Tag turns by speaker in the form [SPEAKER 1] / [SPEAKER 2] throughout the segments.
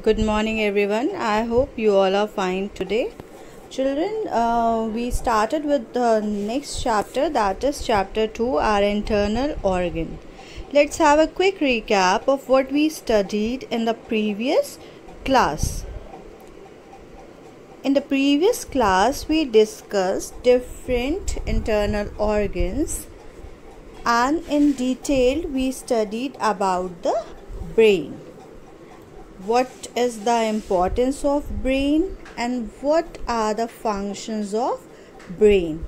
[SPEAKER 1] Good morning, everyone. I hope you all are fine today. Children, we started with the next chapter, that is chapter 2, our internal organ. Let's have a quick recap of what we studied in the previous class. In the previous class, we discussed different internal organs, and in detail, we studied about the brain. What is the importance of brain and what are the functions of brain?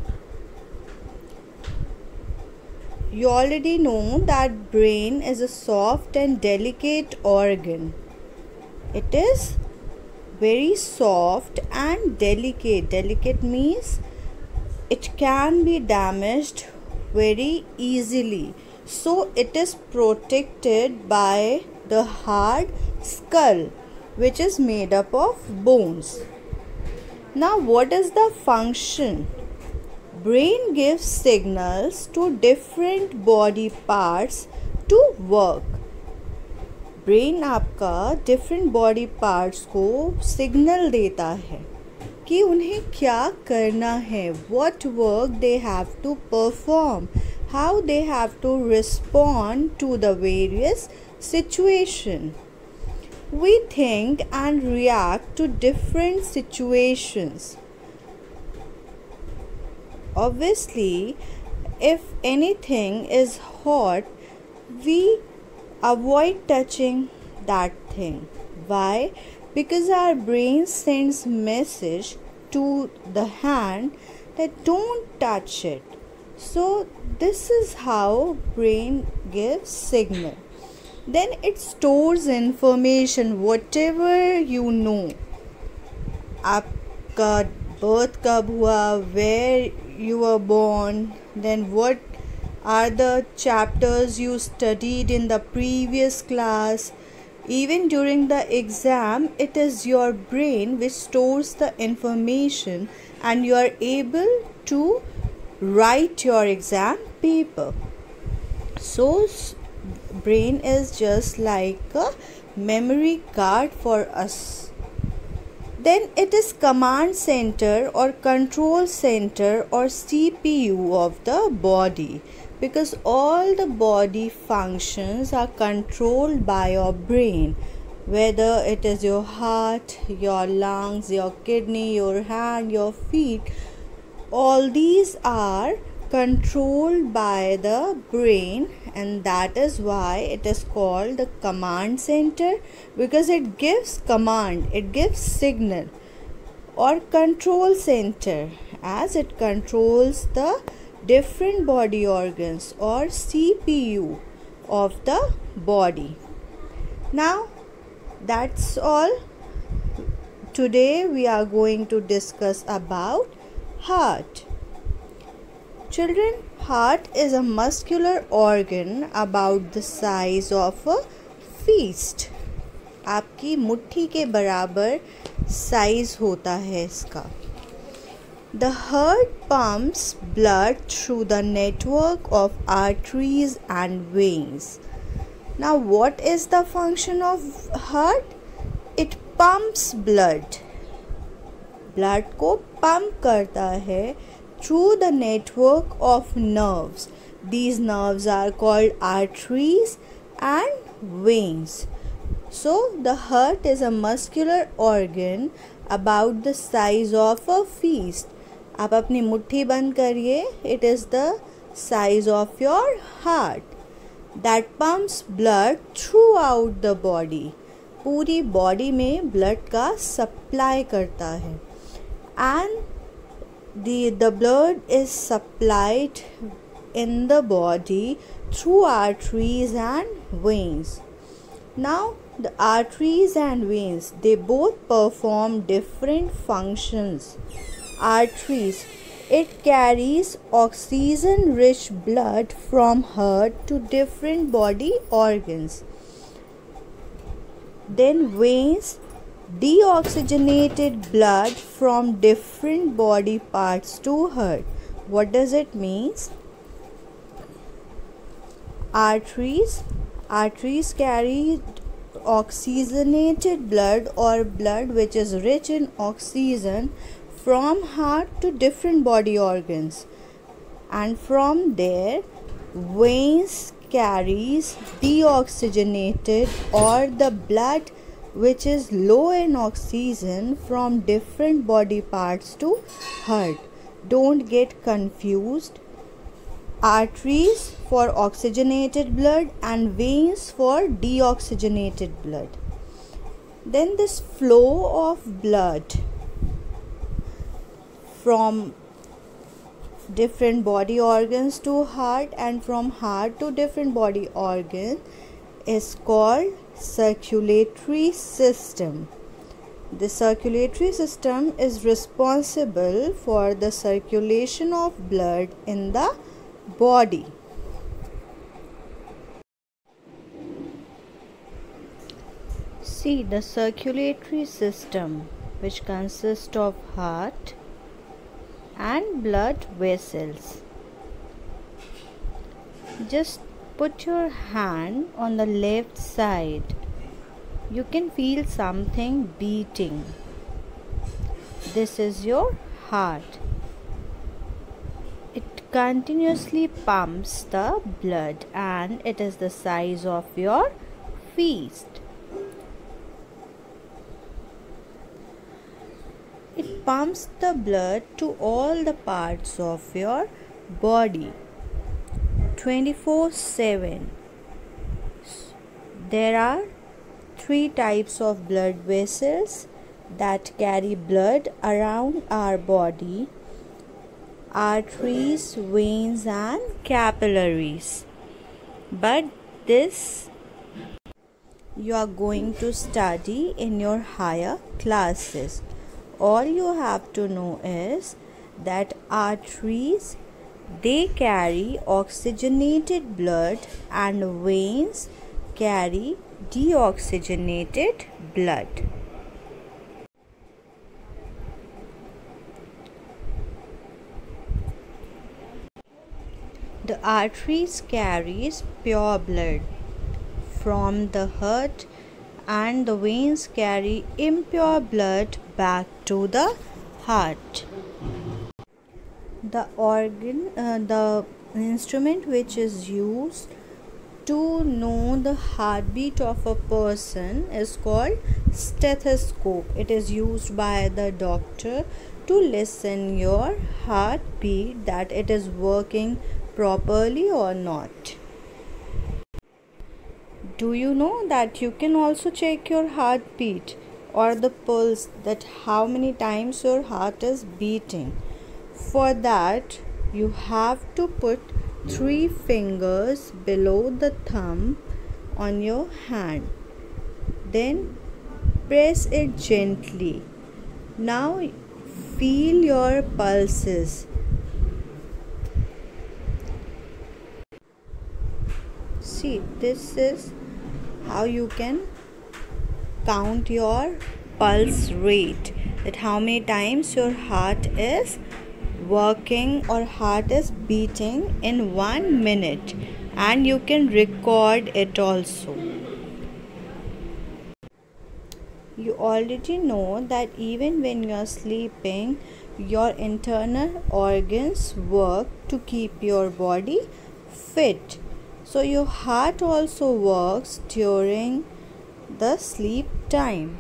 [SPEAKER 1] You already know that brain is a soft and delicate organ. It is very soft and delicate. Delicate means it can be damaged very easily. So it is protected by the hard skull, which is made up of bones. Now, what is the function? Brain gives signals to different body parts to work. Brain आपका different body parts को signal देता है कि उन्हें क्या करना है, what work they have to perform, how they have to respond to the various situation. We think and react to different situations. Obviously, if anything is hot, we avoid touching that thing. Why? Because our brain sends message to the hand that don't touch it. So this is how brain gives signal. Then it stores information, whatever you know. आपका birth कब हुआ, where you were born, then what are the chapters you studied in the previous class. Even during the exam, it is your brain which stores the information and you are able to write your exam paper. So brain is just like a memory card for us. Then it is command center or control center or CPU of the body, because all the body functions are controlled by your brain, whether it is your heart, your lungs, your kidney, your hand, your feet. All these are controlled by the brain, and that is why it is called the command center, because it gives command, it gives signal. Or control center, as it controls the different body organs, or CPU of the body. Now that's all. Today we are going to discuss about heart. Children, heart is a muscular organ about the size of a fist. आपकी मुट्ठी के बराबर size होता है इसका. The heart pumps blood through the network of arteries and veins. Now, what is the function of heart? It pumps blood. Blood को pump करता है through the network of nerves. These nerves are called arteries and veins. So the heart is a muscular organ about the size of a fist. आप अपनी मुट्ठी बंद करिए. It is the size of your heart that pumps blood throughout the body. पूरी body में blood का supply करता है. And the blood is supplied in the body through arteries and veins. Now the arteries and veins, they both perform different functions. Arteries, it carries oxygen rich blood from heart to different body organs. Then veins, deoxygenated blood from different body parts to heart. What does it mean? Arteries carry oxygenated blood or blood which is rich in oxygen from heart to different body organs, and from there veins carries deoxygenated or the blood which is low in oxygen from different body parts to heart. Don't get confused. Arteries for oxygenated blood and veins for deoxygenated blood. Then this flow of blood from different body organs to heart and from heart to different body organ is called circulatory system. The circulatory system is responsible for the circulation of blood in the body. See, the circulatory system, which consists of heart and blood vessels. Just put your hand on the left side. You can feel something beating. This is your heart. It continuously pumps the blood and it is the size of your fist. It pumps the blood to all the parts of your body 24/7. There are 3 types of blood vessels that carry blood around our body: arteries, veins and capillaries. But this you are going to study in your higher classes. All you have to know is that arteries, they carry oxygenated blood and veins carry deoxygenated blood. The arteries carries pure blood from the heart and the veins carry impure blood back to the heart. The instrument which is used to know the heartbeat of a person is called stethoscope. It is used by the doctor to listen your heartbeat, that it is working properly or not. Do you know that you can also check your heartbeat or the pulse, that how many times your heart is beating? For that, you have to put 3 fingers below the thumb on your hand. Then press it gently. Now feel your pulses. See, this is how you can count your pulse rate, that how many times your heart is working or heart is beating in 1 minute, and you can record it also. You already know that even when you are sleeping, your internal organs work to keep your body fit. So your heart also works during the sleep time.